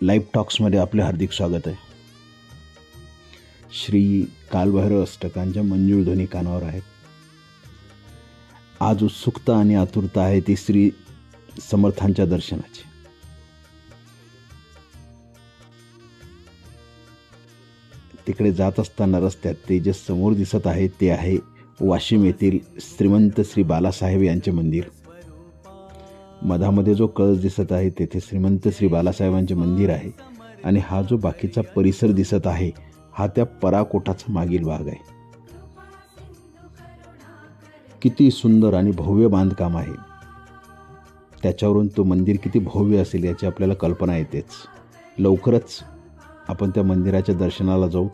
Live टॉक्समध्ये आपले हार्दिक स्वागत आहे. श्री कालभैरव अष्टकांच्या मंजूळ ध्वनी कानावर आहेत. आज उत्सुकता आणि आतुरता आहे ती श्री समर्थांच्या दर्शनाची. तिकडे जात असताना रस्त्यात ते जे समोर दिसत आहे ते आहे वाशिम येथील श्रीमंत श्री बालासाहेब यांचे मंदिर. मधामध्ये जो कळस दिसत आहे तेथे श्रीमंत श्री बालासाहेबांचे मंदिर आहे आणि हा जो बाकीचा परिसर दिसत आहे हा त्या पराकोटाचा मागील भाग आहे. किती सुंदर आणि भव्य बांधकाम आहे. त्याच्यावरून तो मंदिर किती भव्य असेल याची आपल्याला कल्पना येतेच. लवकरच आपण त्या मंदिराच्या दर्शनाला जाऊ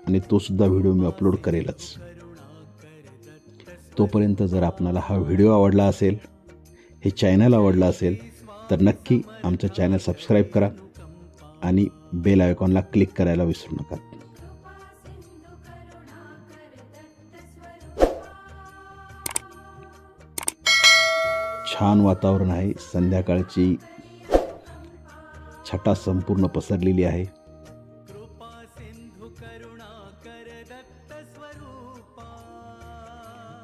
आणि तो सुद्धा व्हिडिओ मी अपलोड करेलच. तोपर्यंत जर आपणाला हा व्हिडिओ आवडला असेल, हे चॅनल आवडलं असेल तर नक्की आमचं चॅनल सबस्क्राईब करा आणि बेल आयकॉनला क्लिक करायला विसरू नका. छान वातावरण आहे. संध्याकाळची छटा संपूर्ण पसरलेली आहे.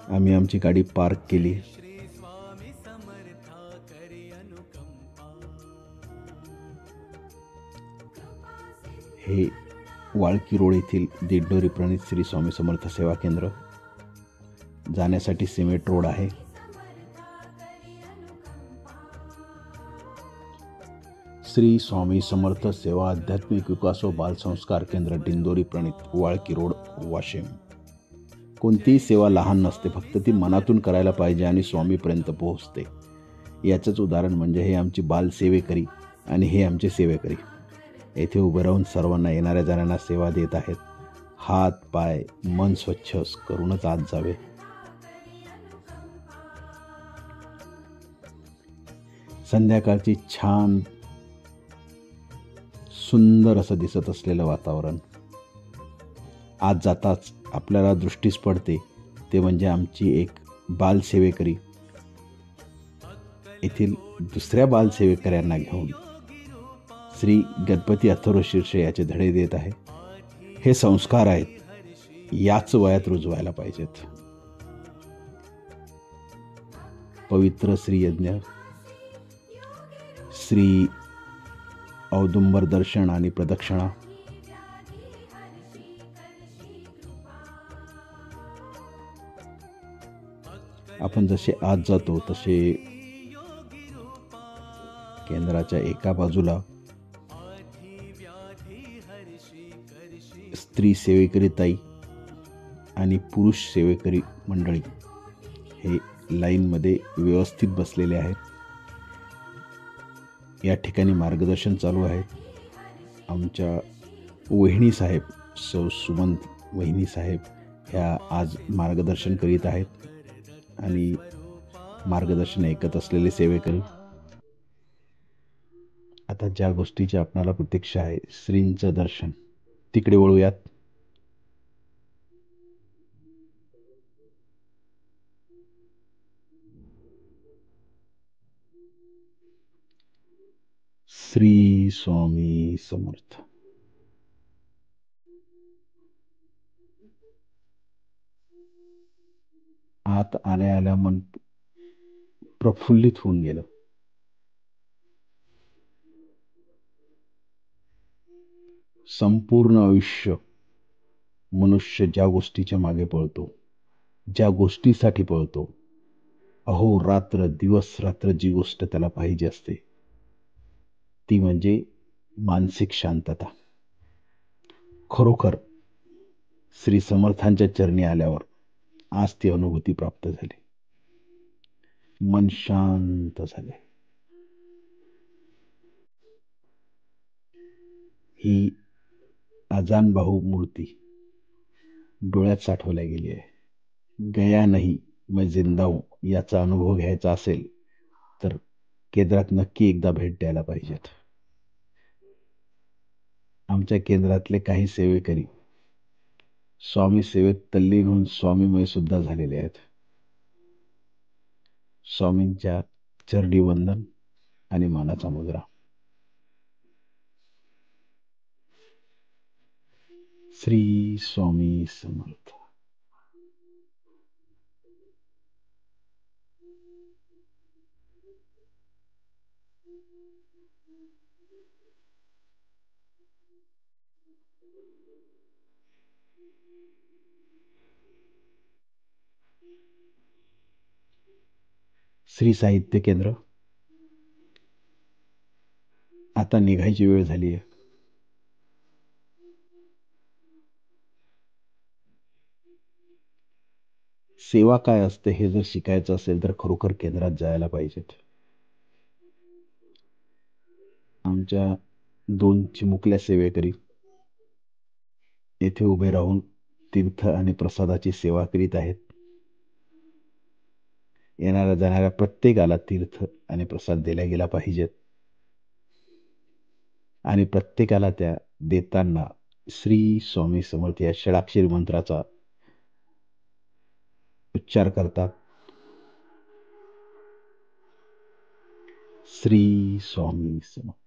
आम्ही आमची गाडी पार्क केली. हे वाळकी रोड येथील दिंडोरी प्रणित श्री स्वामी समर्थ सेवा केंद्र. जाण्यासाठी सिमेंट रोड आहे. श्री स्वामी समर्थ सेवा आध्यात्मिक विकास व बालसंस्कार केंद्र, दिंडोरी प्रणित, वाळकी रोड, वाशिम. कोणतीही सेवा लहान नसते, फक्त ती मनातून करायला पाहिजे आणि स्वामीपर्यंत पोहोचते. याचंच उदाहरण म्हणजे हे आमची बालसेवेकरी आणि हे आमचे सेवेकरी. येथे उभे राहून सर्वांना येणाऱ्या जाणाऱ्यांना सेवा देत आहेत. हात पाय मन स्वच्छ करूनच आत जावे. संध्याकाळची छान सुंदर असं दिसत असलेलं वातावरण. आज जाताच आपल्याला दृष्टीस पडते ते म्हणजे आमची एक बालसेवेकरी येथील दुसऱ्या बालसेवेकऱ्यांना घेऊन श्री गणपती अथर्व शीर्षे याचे धडे देत आहे. हे संस्कार आहेत, याच वयात रुजवायला पाहिजेत. पवित्र श्री यज्ञ, श्री औदुंबर दर्शन आणि प्रदक्षिणा. आपण जसे आत जातो तसे केंद्राच्या एका बाजूला स्त्री सेवेकरी ताई आणि पुरुष सेवेकरी मंडळी हे लाईनमध्ये व्यवस्थित बसलेले आहेत. या ठिकाणी मार्गदर्शन चालू आहे. आमच्या वहिनी साहेब, सौ सुमंत वहिनी साहेब ह्या आज मार्गदर्शन करीत आहेत आणि मार्गदर्शन ऐकत असलेले सेवेकरी. आता ज्या गोष्टीची आपणाला प्रतीक्षा आहे, श्रींचं दर्शन, तिकडे वळूयात. श्री स्वामी समर्थ. आत आल्या आल्या मन प्रफुल्लित होऊन गेलं. संपूर्ण आयुष्य मनुष्य ज्या गोष्टीच्या मागे पळतो, ज्या गोष्टीसाठी पळतो, अहोरात्र दिवस रात्र जी गोष्ट त्याला पाहिजे असते ती म्हणजे मानसिक शांतता. खरोखर श्री समर्थांच्या चरणी आल्यावर आज ती अनुभूती प्राप्त झाली. मन शांत झाले. ही अजानबाहू मूर्ती डोळ्यात साठवल्या गेली आहे. गया नाही मैं जिंदा हूं याचा अनुभव घ्यायचा असेल तर केंद्रात नक्की एकदा भेट द्यायला पाहिजेत. आमच्या केंद्रातले काही सेवेकरी स्वामी सेवेत तल्लीन होऊन स्वामीमय सुद्धा झालेले आहेत. स्वामींच्या चरणी वंदन आणि मानाचा मुद्रा. श्री स्वामी समर्थ. श्री साहित्य केंद्र. आता निघायची वेळ झाली आहे. सेवा काय असते हे जर शिकायचं असेल तर खरोखर केंद्रात जायला पाहिजेत. आमच्या 2 चिमुकल्या सेवेकरी येथे उभे राहून तीर्थ आणि प्रसादाची सेवा करीत आहेत. येणाऱ्या जाणाऱ्या प्रत्येकाला तीर्थ आणि प्रसाद दिला गेला पाहिजेत आणि प्रत्येकाला त्या देताना श्री स्वामी समर्थ या षडाक्षरी मंत्राचा उच्चार करतात. श्री स्वामी समर्थ.